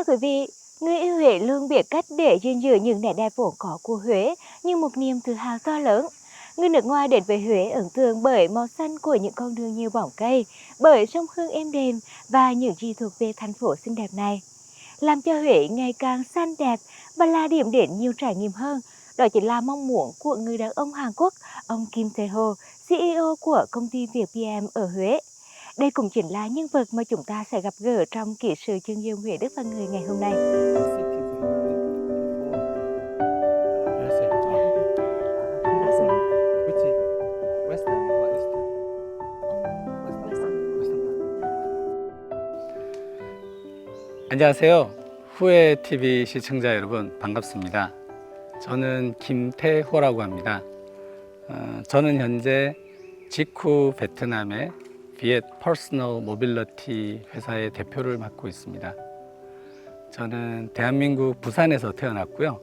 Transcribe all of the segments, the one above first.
quý vị, người yêu Huế luôn biết cách để gìn giữ những nét đẹp vốn có của Huế như một niềm tự hào to lớn. Người nước ngoài đến với Huế ấn tượng bởi màu xanh của những con đường nhiều bóng cây, bởi sông Hương êm đềm và những gì thuộc về thành phố xinh đẹp này. Làm cho Huế ngày càng xanh đẹp và là điểm đến nhiều trải nghiệm hơn. Đó chính là mong muốn của người đàn ông Hàn Quốc, ông Kim Tae-ho, CEO của công ty Việt PM ở Huế. Đây cũng chính là nhân vật mà chúng ta sẽ gặp gỡ trong kỹ sự chân dung Huế Đức và người ngày hôm nay. 안녕하세요. 후에 TV 시청자 여러분 반갑습니다. 저는 김태호라고 합니다. 저는 현재 직후 베트남의 비엣 퍼스널 모빌리티 회사의 대표를 맡고 있습니다. 저는 대한민국 부산에서 태어났고요.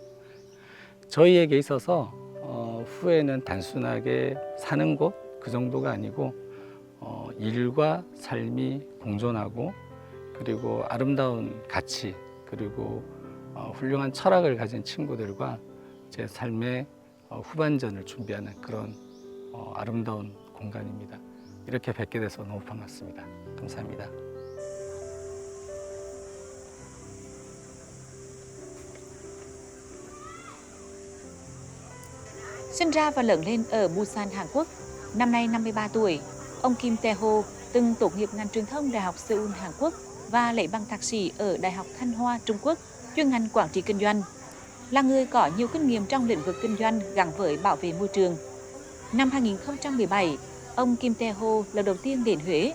저희에게 있어서 후에는 단순하게 사는 곳 그 정도가 아니고 일과 삶이 공존하고 그리고 아름다운 가치 그리고 훌륭한 철학을 가진 친구들과 제 삶의 후반전을 준비하는 그런 아름다운 공간입니다. 이렇게 뵙게 돼서 너무 반갑습니다. 감사합니다. Sinh ra và lớn lên ở Busan, Hàn Quốc, năm nay 53 tuổi, ông Kim Tae-ho từng tốt nghiệp ngành truyền thông Đại học Seoul, Hàn Quốc và lấy bằng thạc sĩ ở Đại học Thanh Hoa, Trung Quốc, chuyên ngành quản trị kinh doanh. Là người có nhiều kinh nghiệm trong lĩnh vực kinh doanh gắn với bảo vệ môi trường. Năm 2017, ông Kim Tae-ho lần đầu tiên đến Huế.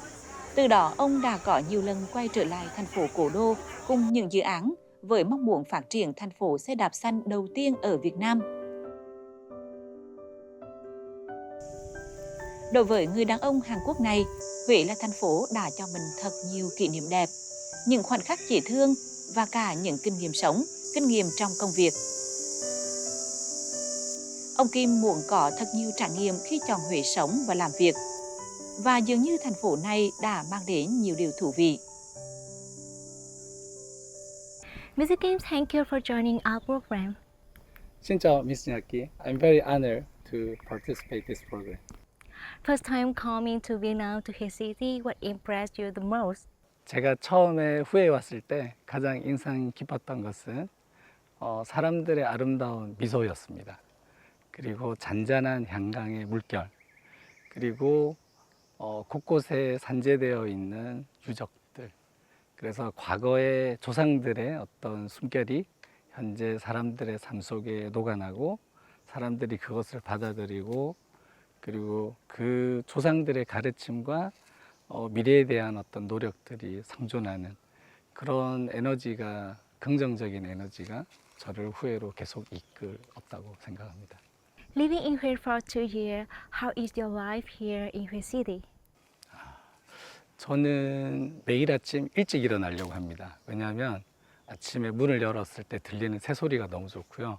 Từ đó, ông đã có nhiều lần quay trở lại thành phố cố đô cùng những dự án với mong muốn phát triển thành phố xe đạp xanh đầu tiên ở Việt Nam. Đối với người đàn ông Hàn Quốc này, Huế là thành phố đã cho mình thật nhiều kỷ niệm đẹp, những khoảnh khắc dễ thương và cả những kinh nghiệm sống, kinh nghiệm trong công việc. Ông Kim muốn có thật nhiều trải nghiệm khi chọn Huế sống và làm việc. Và dường như thành phố này đã mang đến nhiều điều thú vị. Mr. Kim, thank you for joining our program. Xin chào Miss Nhaki. I'm very honored to participate this program. First time coming to Vietnam to his city, what impressed you the most? 제가 처음에 후에 왔을 때 가장 인상 깊었던 것은 사람들의 아름다운 미소였습니다. 그리고 잔잔한 양강의 물결, 그리고 곳곳에 산재되어 있는 유적들. 그래서 과거의 조상들의 어떤 숨결이 현재 사람들의 삶 속에 녹아나고 사람들이 그것을 받아들이고 그리고 그 조상들의 가르침과 미래에 대한 어떤 노력들이 상존하는 그런 에너지가 긍정적인 에너지가 저를 후회로 계속 이끌었다고 생각합니다. Living in Huế for 2 years, how is your life here in Huế City? 저는 매일 아침 일찍 일어나려고 합니다. 왜냐하면 아침에 문을 열었을 때 들리는 새소리가 너무 좋고요.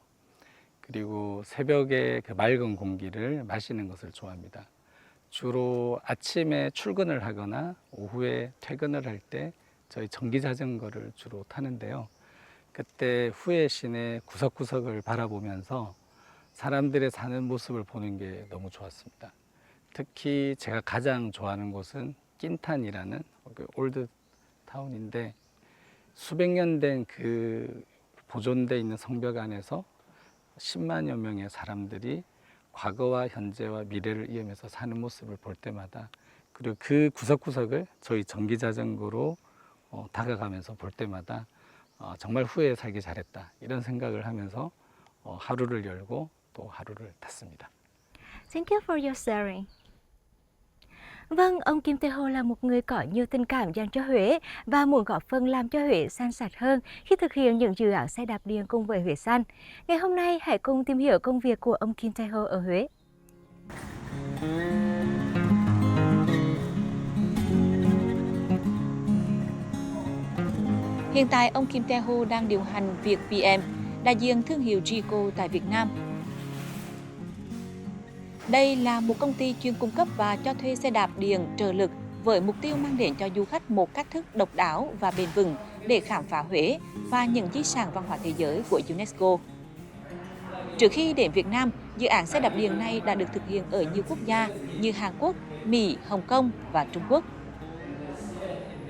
그리고 새벽에 그 맑은 공기를 마시는 것을 좋아합니다. 주로 아침에 출근을 하거나 오후에 퇴근을 할 때 저희 전기 자전거를 주로 타는데요. 그때 후에 시내 구석구석을 바라보면서 사람들의 사는 모습을 보는 게 너무 좋았습니다. 특히 제가 가장 좋아하는 곳은 낀탄이라는 올드 타운인데 수백 년 된 그 보존돼 있는 성벽 안에서 10만여 명의 사람들이 과거와 현재와 미래를 이으면서 사는 모습을 볼 때마다 그리고 그 구석구석을 저희 전기 자전거로 다가가면서 볼 때마다 정말 후에 살기 잘했다 이런 생각을 하면서 하루를 열고 또 하루를 탔습니다. Thank you for your sharing. Vâng, ông Kim Tae-ho là một người có nhiều tình cảm dành cho Huế và muốn góp phần làm cho Huế xanh sạch hơn khi thực hiện những dự án xe đạp điện cùng với Huế xanh. Ngày hôm nay, hãy cùng tìm hiểu công việc của ông Kim Tae-ho ở Huế. Hiện tại, ông Kim Tae-ho đang điều hành Việt PM, đại diện thương hiệu Geco tại Việt Nam. Đây là một công ty chuyên cung cấp và cho thuê xe đạp điện trợ lực với mục tiêu mang đến cho du khách một cách thức độc đáo và bền vững để khám phá Huế và những di sản văn hóa thế giới của UNESCO. Trước khi đến Việt Nam, dự án xe đạp điện này đã được thực hiện ở nhiều quốc gia như Hàn Quốc, Mỹ, Hồng Kông và Trung Quốc.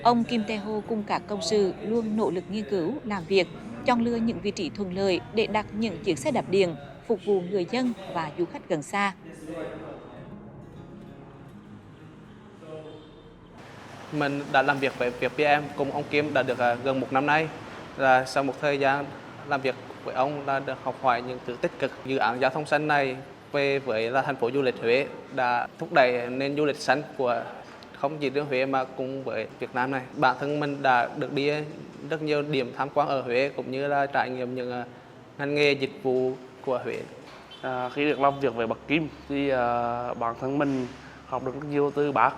Ông Kim Tae-ho cùng các công sự luôn nỗ lực nghiên cứu, làm việc, chọn lựa những vị trí thuận lợi để đặt những chiếc xe đạp điện phục vụ người dân và du khách gần xa. Mình đã làm việc với VietPM cùng ông Kim đã được gần một năm nay. Và sau một thời gian làm việc với ông là được học hỏi những thứ tích cực. Dự án giao thông xanh này về với thành phố du lịch Huế đã thúc đẩy nền du lịch xanh của không chỉ riêng Huế mà cùng với Việt Nam này. Bản thân mình đã được đi rất nhiều điểm tham quan ở Huế cũng như là trải nghiệm những ngành nghề dịch vụ của Huế. Khi được làm việc với bác Kim thì bản thân mình học được rất nhiều từ bác.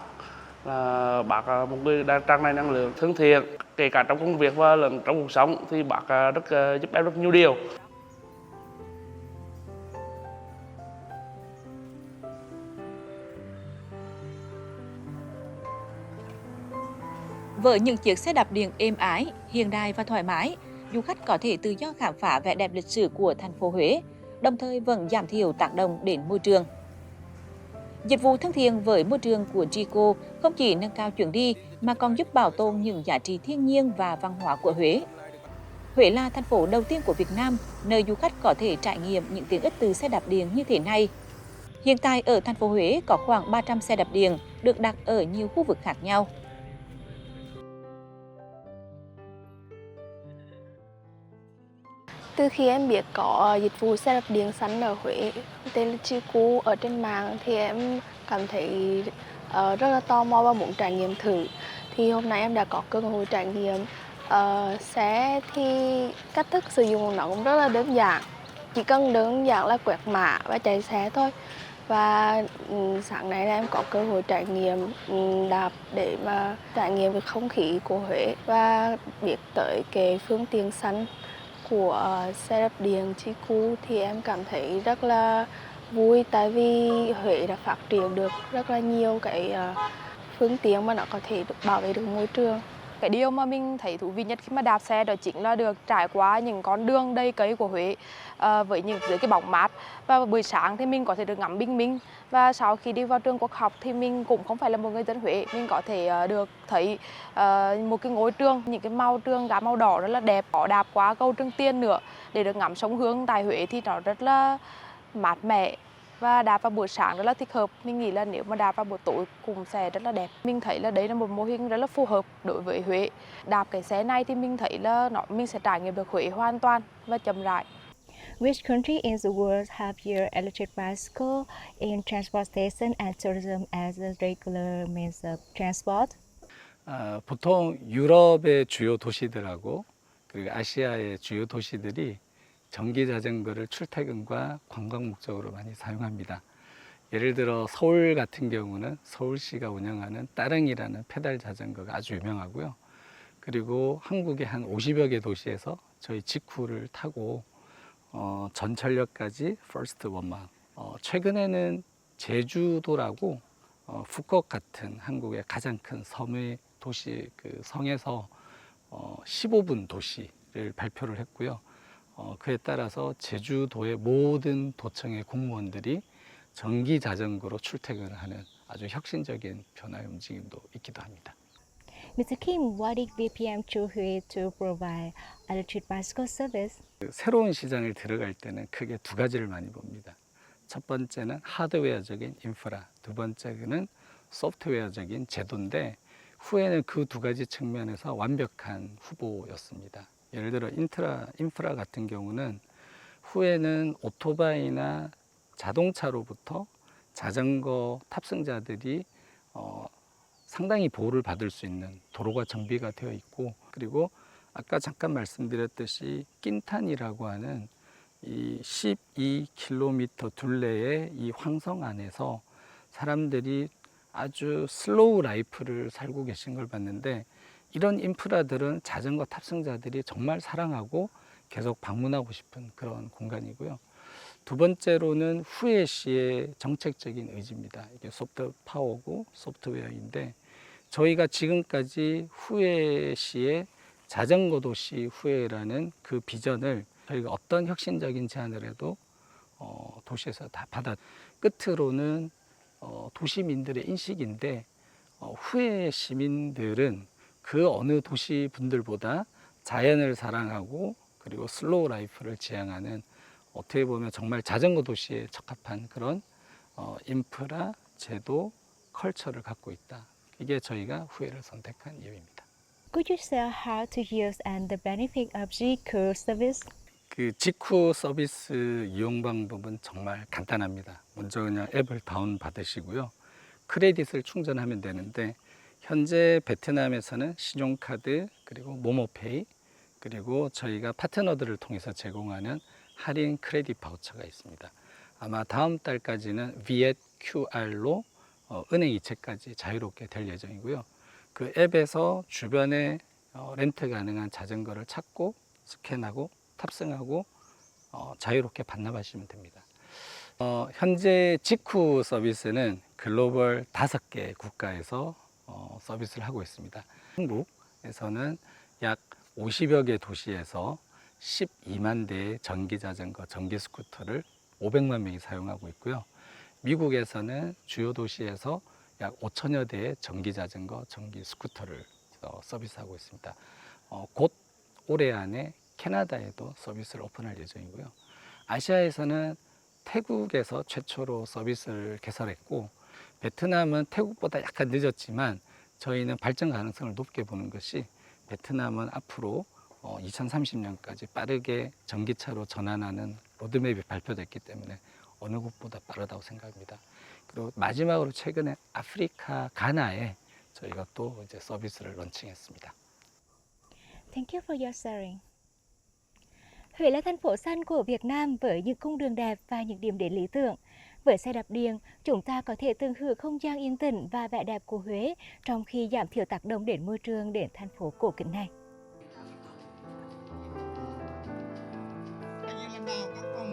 Bác là một người đang tràn đầy năng lượng, thân thiện, kể cả trong công việc và lẫn trong cuộc sống thì bác rất giúp em rất nhiều điều. Với những chiếc xe đạp điện êm ái, hiện đại và thoải mái, du khách có thể tự do khám phá vẻ đẹp lịch sử của thành phố Huế, đồng thời vẫn giảm thiểu tác động đến môi trường. Dịch vụ thân thiện với môi trường của Trico không chỉ nâng cao chuyến đi mà còn giúp bảo tồn những giá trị thiên nhiên và văn hóa của Huế. Huế là thành phố đầu tiên của Việt Nam, nơi du khách có thể trải nghiệm những tiện ích từ xe đạp điện như thế này. Hiện tại ở thành phố Huế có khoảng 300 xe đạp điện được đặt ở nhiều khu vực khác nhau. Từ khi em biết có dịch vụ xe đạp điện xanh ở Huế tên là Trico ở trên mạng thì em cảm thấy rất là tò mò và muốn trải nghiệm thử. Thì hôm nay em đã có cơ hội trải nghiệm xe thì cách thức sử dụng nó cũng rất là đơn giản. Chỉ cần đơn giản là quẹt mã và chạy xe thôi. Và sáng nay em có cơ hội trải nghiệm đạp để mà trải nghiệm cái không khí của Huế và biết tới cái phương tiện xanh của xe đạp điện Trico thì em cảm thấy rất là vui tại vì Huế đã phát triển được rất là nhiều cái phương tiện mà nó có thể bảo vệ được môi trường. Cái điều mà mình thấy thú vị nhất khi mà đạp xe đó chính là được trải qua những con đường đầy cây của Huế với những dưới cái bóng mát, và buổi sáng thì mình có thể được ngắm bình minh, và sau khi đi vào trường Quốc học thì mình cũng không phải là một người dân Huế, mình có thể được thấy một cái ngôi trường, những cái màu trường gá màu đỏ rất là đẹp. Có đạp qua cầu Trường Tiền nữa để được ngắm sông Hương tại Huế thì nó rất là mát mẻ. Và đạp vào buổi sáng rất là thích hợp. Mình nghĩ là nếu mà đạp vào buổi tối cũng sẽ rất là đẹp. Mình thấy là đấy là một mô hình rất là phù hợp đối với Huế. Đạp cái xe này thì mình thấy là mình sẽ trải nghiệm được Huế hoàn toàn và chậm rãi. Which country in the world have your electric bicycle in transportation and tourism as a regular means of transport? 보통 유럽의 주요 도시들하고 그리고 아시아의 주요 도시들이 전기 자전거를 출퇴근과 관광 목적으로 많이 사용합니다. 예를 들어 서울 같은 경우는 서울시가 운영하는 따릉이라는 페달 자전거가 아주 유명하고요. 그리고 한국의 한 50여 개 도시에서 저희 직후를 타고 전철역까지 퍼스트 원망. 최근에는 제주도라고 푸꾸옥 같은 한국의 가장 큰 섬의 도시 그 성에서 15분 도시를 발표를 했고요. 그에 따라서 제주도의 모든 도청의 공무원들이 전기 자전거로 출퇴근을 하는 아주 혁신적인 변화의 움직임도 있기도 합니다. Mr. Kim, what did VPM choose Huế to provide electric bicycle service? 새로운 시장을 들어갈 때는 크게 두 가지를 많이 봅니다. 첫 번째는 하드웨어적인 인프라, 두 번째는 소프트웨어적인 제도인데 후에는 그 두 가지 측면에서 완벽한 후보였습니다. 예를 들어 인프라 같은 경우는 후에는 오토바이나 자동차로부터 자전거 탑승자들이 상당히 보호를 받을 수 있는 도로가 정비가 되어 있고, 그리고 아까 잠깐 말씀드렸듯이 낀탄이라고 하는 이 12km 둘레의 이 황성 안에서 사람들이 아주 슬로우 라이프를 살고 계신 걸 봤는데, 이런 인프라들은 자전거 탑승자들이 정말 사랑하고 계속 방문하고 싶은 그런 공간이고요. 두 번째로는 후에시의 정책적인 의지입니다. 이게 소프트 파워고 소프트웨어인데, 저희가 지금까지 후에시의 자전거 도시 후회라는 그 비전을 저희가 어떤 혁신적인 제안을 해도 도시에서 다 받아. 끝으로는 도시민들의 인식인데 후회 시민들은 그 어느 도시 분들보다 자연을 사랑하고 그리고 슬로우 라이프를 지향하는 어떻게 보면 정말 자전거 도시에 적합한 그런 인프라, 제도, 컬처를 갖고 있다. 이게 저희가 후회를 선택한 이유입니다. Could you share how to use and the benefit of G-Cool service? 그 직후 서비스 이용 방법은 정말 간단합니다. 먼저 그냥 앱을 다운 받으시고요. 크레딧을 충전하면 되는데 현재 베트남에서는 신용카드 그리고 모모페이 그리고 저희가 파트너들을 통해서 제공하는 할인 크레딧 바우처가 있습니다. 아마 다음 달까지는 비엣 QR로 은행 이체까지 자유롭게 될 예정이고요. 그 앱에서 주변에 렌트 가능한 자전거를 찾고 스캔하고 탑승하고 자유롭게 반납하시면 됩니다. 현재 직후 서비스는 글로벌 5개 국가에서 서비스를 하고 있습니다. 한국에서는 약 50여 개 도시에서 12만 대의 전기 자전거, 전기 스쿠터를 500만 명이 사용하고 있고요. 미국에서는 주요 도시에서 약 5천여 대의 전기 자전거, 전기 스쿠터를 서비스하고 있습니다. 곧 올해 안에 캐나다에도 서비스를 오픈할 예정이고요. 아시아에서는 태국에서 최초로 서비스를 개설했고 베트남은 태국보다 약간 늦었지만 저희는 발전 가능성을 높게 보는 것이 베트남은 앞으로 2030년까지 빠르게 전기차로 전환하는 로드맵이 발표됐기 때문에 어느 곳보다 빠르다고 생각합니다. 그리고 마지막으로 최근에 아프리카 가나에 저희가 또 이제 서비스를 런칭했습니다. Thank you for your sharing. Huế là thành phố xanh của Việt Nam với những cung đường đẹp và những điểm đến lý tưởng. Với xe đạp điện, chúng ta có thể tận hưởng không gian yên tĩnh và vẻ đẹp của Huế trong khi giảm thiểu tác động đến môi trường đến thành phố cổ kính này.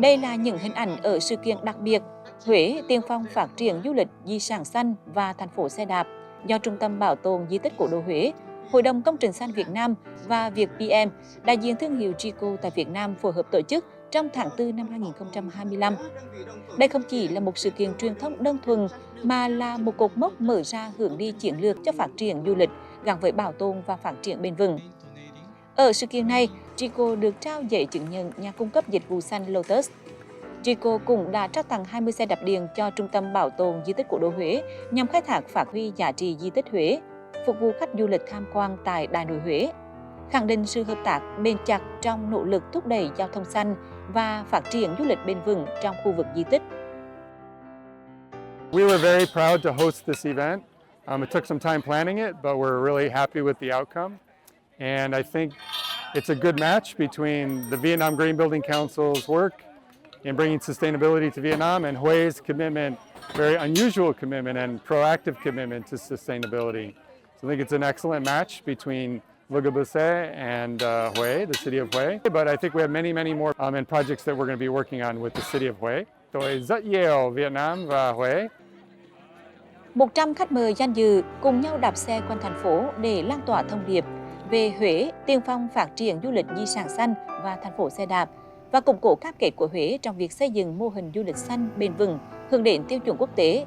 Đây là những hình ảnh ở sự kiện đặc biệt Huế tiên phong phát triển du lịch di sản xanh và thành phố xe đạp do Trung tâm Bảo tồn Di tích Cố đô Huế, Hội đồng Công trình xanh Việt Nam và VietPM, đại diện thương hiệu G-Cool tại Việt Nam phối hợp tổ chức trong tháng 4 năm 2025. Đây không chỉ là một sự kiện truyền thông đơn thuần mà là một cột mốc mở ra hướng đi chiến lược cho phát triển du lịch gắn với bảo tồn và phát triển bền vững. Ở sự kiện này, G-Cool được trao giấy chứng nhận nhà cung cấp dịch vụ xanh Lotus. G-Cool cũng đã trao tặng 20 xe đạp điện cho Trung tâm Bảo tồn Di tích Cố đô Huế nhằm khai thác phát huy giá trị di tích Huế, phục vụ khách du lịch tham quan tại Đại nội Huế, khẳng định sự hợp tác bền chặt trong nỗ lực thúc đẩy giao thông xanh và phát triển du lịch bền vững trong khu vực di tích. We were very proud to host this event. It took some time planning it, but we're really happy with the outcome. And I think it's a good match between the Vietnam Green Building Council's work in bringing sustainability to Vietnam and Hue's commitment, very unusual commitment and proactive commitment to sustainability. So I think it's an excellent match between Le Gabuset and Hue, the city of Hue. But I think we have many more and projects that we're going to be working on with the city of Hue. Tôi rất yêu Việt Nam và Huế. 100 khách mời danh dự cùng nhau đạp xe quanh thành phố để lan tỏa thông điệp về Huế tiên phong phát triển du lịch di sản xanh và thành phố xe đạp và củng cố cam kết của Huế trong việc xây dựng mô hình du lịch xanh bền vững hướng đến tiêu chuẩn quốc tế.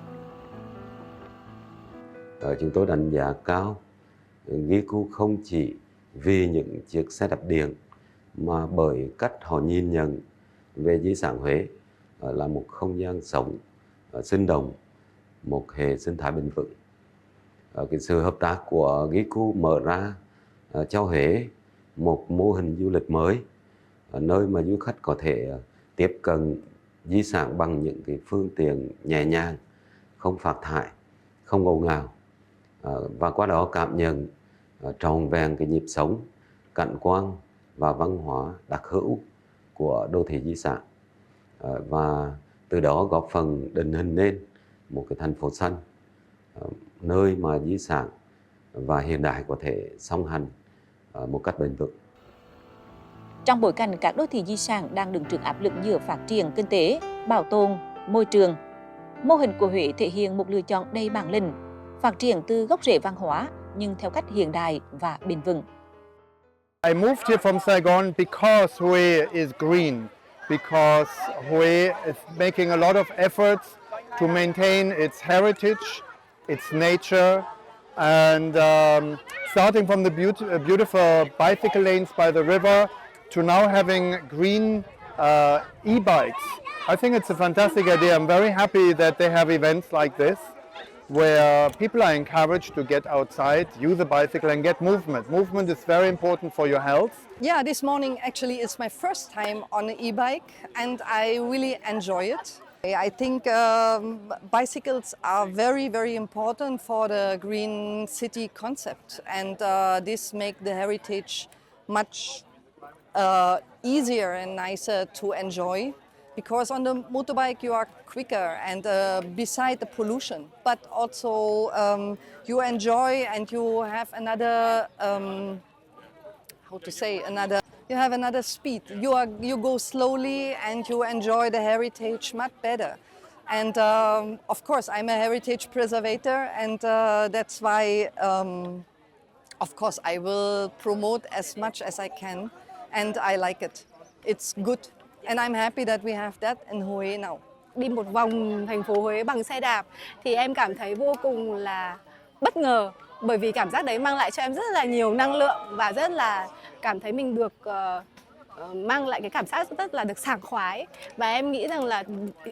Chúng tôi đánh giá cao G-Cool không chỉ vì những chiếc xe đạp điện mà bởi cách họ nhìn nhận về di sản Huế là một không gian sống sinh động, một hệ sinh thái bền vững. Cái sự hợp tác của G-Cool mở ra cho Huế một mô hình du lịch mới, nơi mà du khách có thể tiếp cận di sản bằng những cái phương tiện nhẹ nhàng, không phát thải, không ồn ào, và qua đó cảm nhận trọn vẹn cái nhịp sống, cảnh quan và văn hóa đặc hữu của đô thị di sản, và từ đó góp phần định hình nên một cái thành phố xanh, nơi mà di sản và hiện đại có thể song hành một cách bền vững. Trong bối cảnh các đô thị di sản đang đứng trước áp lực giữa phát triển kinh tế, bảo tồn, môi trường, mô hình của Huế thể hiện một lựa chọn đầy bản lĩnh, phát triển từ gốc rễ văn hóa nhưng theo cách hiện đại và bền vững. I moved here from Saigon because Hue is green, because Hue is making a lot of efforts to maintain its heritage, its nature, and starting from the beautiful bicycle lanes by the river to now having green e-bikes. I think it's a fantastic idea. I'm very happy that they have events like this where people are encouraged to get outside, use a bicycle and get movement. Movement is very important for your health. Yeah, this morning actually is my first time on an e-bike and I really enjoy it. I think bicycles are very, very important for the green city concept, and this makes the heritage much easier and nicer to enjoy, because on the motorbike you are quicker and beside the pollution, but also you enjoy and you have another, you have another speed. You go slowly and you enjoy the heritage much better. And of course, I'm a heritage preservator, and that's why, of course, I will promote as much as I can, and I like it. It's good, and I'm happy that we have that in Hue now. Đi một vòng thành phố Huế bằng xe đạp thì em cảm thấy vô cùng là bất ngờ, bởi vì cảm giác đấy mang lại cho em rất là nhiều năng lượng và rất là cảm thấy mình được mang lại cái cảm giác rất là được sảng khoái. Và em nghĩ rằng là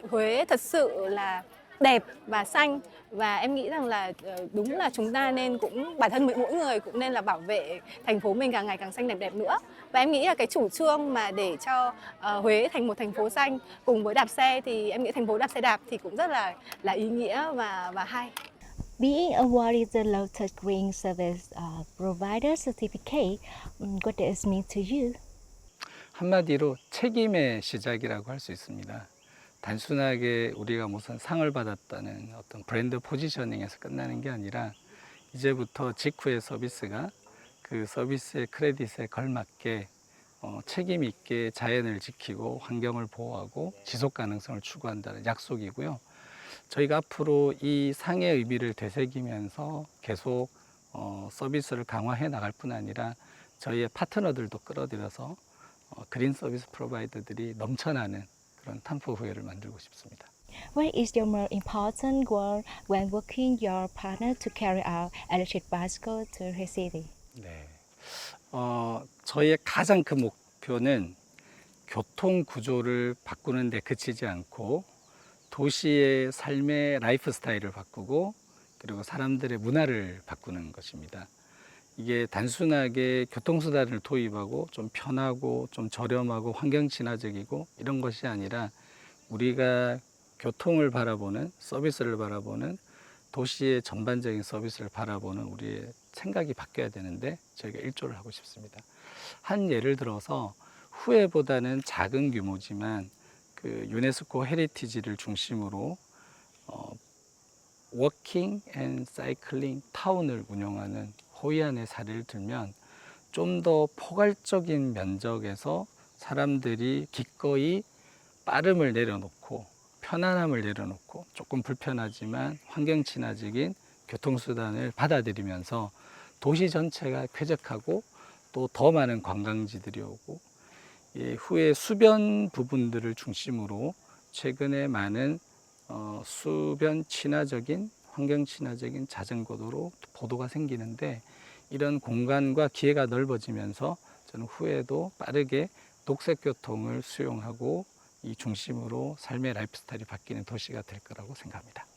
Huế thật sự là đẹp và xanh, và em nghĩ rằng là đúng là chúng ta nên cũng, bản thân mỗi người cũng nên là bảo vệ thành phố mình càng ngày càng xanh đẹp nữa. Và em nghĩ là cái chủ trương mà để cho Huế thành một thành phố xanh cùng với đạp xe, thì em nghĩ thành phố đạp xe đạp thì cũng rất là ý nghĩa và hay. Being awarded the Lotus Green Service Provider Certificate, what does it mean to you? 한마디로 책임의 시작이라고 할 수 있습니다. 단순하게 우리가 무슨 상을 받았다는 어떤 브랜드 포지셔닝에서 끝나는 게 아니라 이제부터 직후의 서비스가 그 서비스의 크레딧에 걸맞게 책임 있게 자연을 지키고 환경을 보호하고 지속 가능성을 추구한다는 약속이고요. 저희가 앞으로 이 상의 의미를 되새기면서 계속 서비스를 강화해 나갈 뿐 아니라 저희의 파트너들도 끌어들여서 그린 서비스 프로바이더들이 넘쳐나는 그런 탄포 후회를 만들고 싶습니다. What is your most important goal when working your partner to carry out electric bicycle to her city? 네, 저희의 가장 큰 목표는 교통 구조를 바꾸는 데 그치지 않고 도시의 삶의 라이프 스타일을 바꾸고 그리고 사람들의 문화를 바꾸는 것입니다. 이게 단순하게 교통수단을 도입하고 좀 편하고 좀 저렴하고 환경 친화적이고 이런 것이 아니라 우리가 교통을 바라보는, 서비스를 바라보는, 도시의 전반적인 서비스를 바라보는 우리의 생각이 바뀌어야 되는데 저희가 일조를 하고 싶습니다. 한 예를 들어서 후회보다는 작은 규모지만 그 유네스코 헤리티지를 중심으로 워킹 앤 사이클링 타운을 운영하는 호이안의 사례를 들면 좀 더 포괄적인 면적에서 사람들이 기꺼이 빠름을 내려놓고 편안함을 내려놓고 조금 불편하지만 환경 친화적인 교통수단을 받아들이면서 도시 전체가 쾌적하고 또 더 많은 관광지들이 오고 후에 수변 부분들을 중심으로 최근에 많은 수변 친화적인 환경 친화적인 자전거도로 보도가 생기는데 이런 공간과 기회가 넓어지면서 저는 후에도 빠르게 녹색 교통을 수용하고 이 중심으로 삶의 라이프 스타일이 바뀌는 도시가 될 거라고 생각합니다.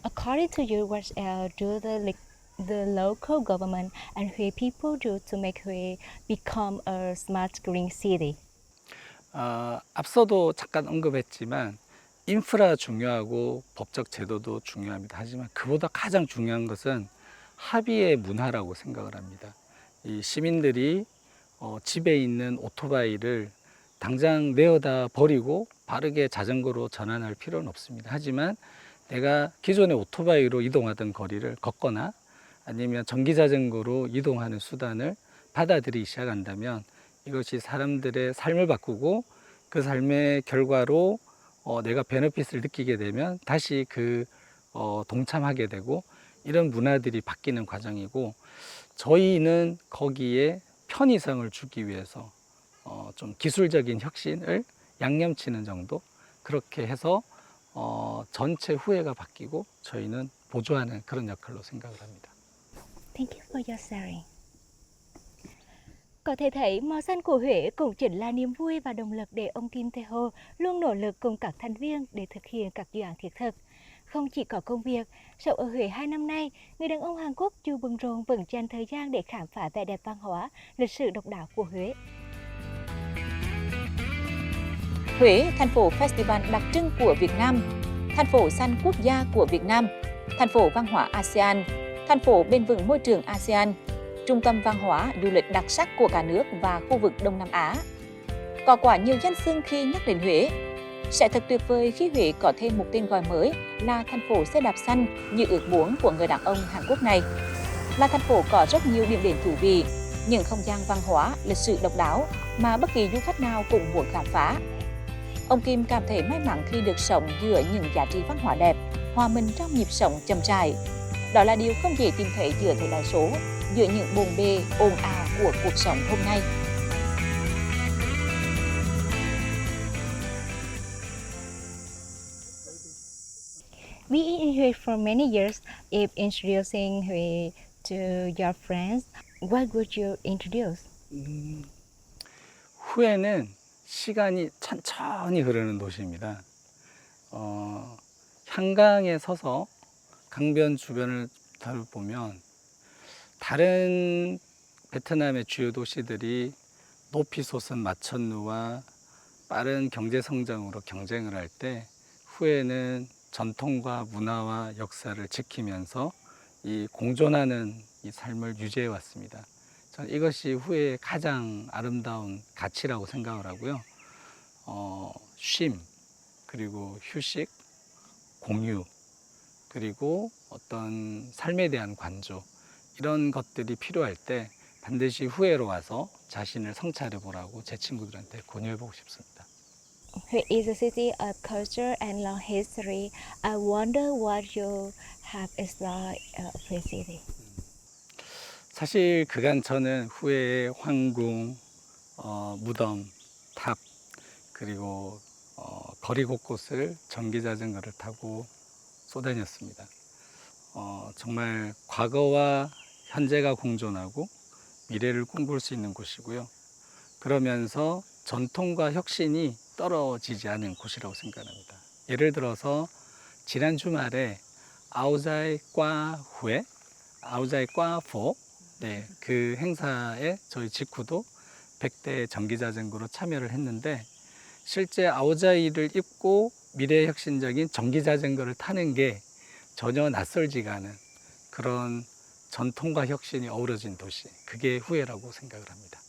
According to you, what do the local government and Hue people do to make Hue become a smart green city? 앞서도 잠깐 언급했지만 인프라 중요하고 법적 제도도 중요합니다. 하지만 그보다 가장 중요한 것은 합의의 문화라고 생각을 합니다. 이 시민들이 집에 있는 오토바이를 당장 내어다 버리고 바르게 자전거로 전환할 필요는 없습니다. 하지만 내가 기존의 오토바이로 이동하던 거리를 걷거나 아니면 전기자전거로 이동하는 수단을 받아들이기 시작한다면 이것이 사람들의 삶을 바꾸고 그 삶의 결과로 내가 베너핏을 느끼게 되면 다시 동참하게 되고 이런 문화들이 바뀌는 과정이고 저희는 거기에 편의성을 주기 위해서 좀 기술적인 혁신을 양념치는 정도 그렇게 해서 전체 후회가 바뀌고 저희는 보조하는 그런 역할로 생각을 합니다. Thank you for your sharing. Có thể thấy màu xanh của Huế cũng chính là niềm vui và động lực để ông Kim Tae-ho luôn nỗ lực cùng các thành viên để thực hiện các dự án thiết thực. Không chỉ có công việc, sống ở Huế 2 năm nay, người đàn ông Hàn Quốc dù bận rộn vẫn dành thời gian để khám phá vẻ đẹp văn hóa, lịch sử độc đáo của Huế. Huế, thành phố festival đặc trưng của Việt Nam, thành phố xanh quốc gia của Việt Nam, thành phố văn hóa ASEAN, thành phố bền vững môi trường ASEAN, trung tâm văn hóa du lịch đặc sắc của cả nước và khu vực Đông Nam Á. Có quá nhiều danh xưng khi nhắc đến Huế. Sẽ thật tuyệt vời khi Huế có thêm một tên gọi mới là thành phố xe đạp xanh như ước muốn của người đàn ông Hàn Quốc này. Là thành phố có rất nhiều điểm đến thú vị, những không gian văn hóa, lịch sử độc đáo mà bất kỳ du khách nào cũng muốn khám phá. Ông Kim cảm thấy may mắn khi được sống giữa những giá trị văn hóa đẹp, hòa mình trong nhịp sống chậm rãi. Đó là điều không dễ tìm thấy giữa thời đại số, giữa những bộn bề, ồn ào của cuộc sống hôm nay. Being in Huế for many years, if introducing Huế to your friends, what would you introduce? 후에는 시간이 천천히 흐르는 도시입니다. 한강에 서서 강변 주변을 보면 다른 베트남의 주요 도시들이 높이 솟은 마천루와 빠른 경제 성장으로 경쟁을 할 때 후에는 전통과 문화와 역사를 지키면서 이 공존하는 이 삶을 유지해 왔습니다. 저는 이것이 후회의 가장 아름다운 가치라고 생각을 하고요. 쉼, 그리고 휴식, 공유, 그리고 어떤 삶에 대한 관조, 이런 것들이 필요할 때 반드시 후회로 와서 자신을 성찰해 보라고 제 친구들한테 권유해 보고 싶습니다. Huế is a city of culture and long history. I wonder what you have explored Huế city. 사실 그간 저는 후회의 황궁, 무덤, 탑, 그리고 거리 곳곳을 전기자전거를 타고 쏘다녔습니다. 정말 과거와 현재가 공존하고 미래를 꿈꿀 수 있는 곳이고요. 그러면서 전통과 혁신이 떨어지지 않은 곳이라고 생각합니다. 예를 들어서 지난 주말에 아우자이과 후에, 아우자이과 포, 네, 그 행사에 저희 직후도 100대 전기자전거로 참여를 했는데 실제 아우자이를 입고 미래혁신적인 전기자전거를 타는 게 전혀 낯설지가 않은 그런 전통과 혁신이 어우러진 도시, 그게 후회라고 생각을 합니다.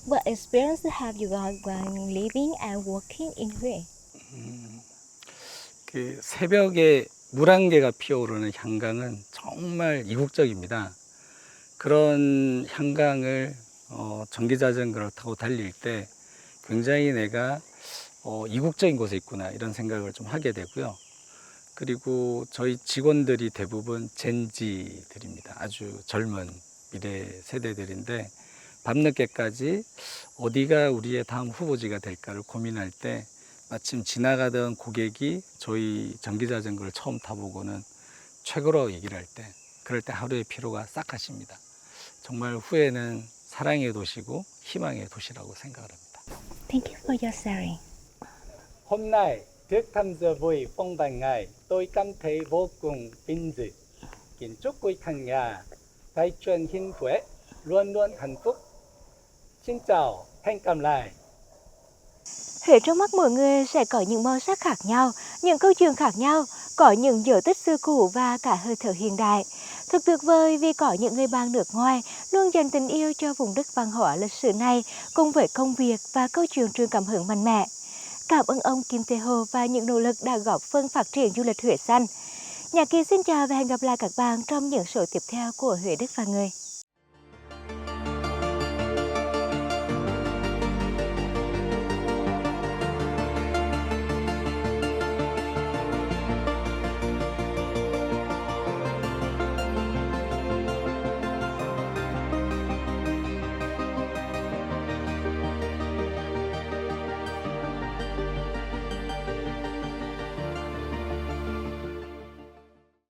What experience have you got when living and working in Huế? 그 새벽에 물안개가 피어오르는 한강은 정말 이국적입니다. 그런 한강을 전기자전거를 타고 달릴 때 굉장히 내가 이국적인 곳에 있구나 이런 생각을 좀 하게 되고요. 그리고 저희 직원들이 대부분 젠지들입니다. 아주 젊은 미래 세대들인데 밤늦게까지 어디가 우리의 다음 후보지가 될까를 고민할 때 마침 지나가던 고객이 저희 전기자전거를 처음 타보고는 최고로 얘기를 할 때 그럴 때 하루의 피로가 싹 가십니다. 정말 후회는 사랑의 도시고 희망의 도시라고 생각을 합니다. Thank you for your sharing. Hôm nay, trước tham dự buổi phong bạch này, tôi cảm thấy vô cùng vinh dự. Kính chúc quý khán giả Đài truyền hình Huế luôn luôn hạnh phúc. Xin chào, hẹn gặp lại. Huế trong mắt mỗi người sẽ có những màu sắc khác nhau, những câu chuyện khác nhau, có những dấu tích xưa cũ và cả hơi thở hiện đại. Thật tuyệt vời vì có những người bạn nước ngoài luôn dành tình yêu cho vùng đất văn hóa lịch sử này cùng với công việc và câu chuyện truyền cảm hứng mạnh mẽ. Cảm ơn ông Kim Tae-ho và những nỗ lực đã góp phần phát triển du lịch Huế xanh. Nhà Kỳ xin chào và hẹn gặp lại các bạn trong những số tiếp theo của Huế Đất và Người.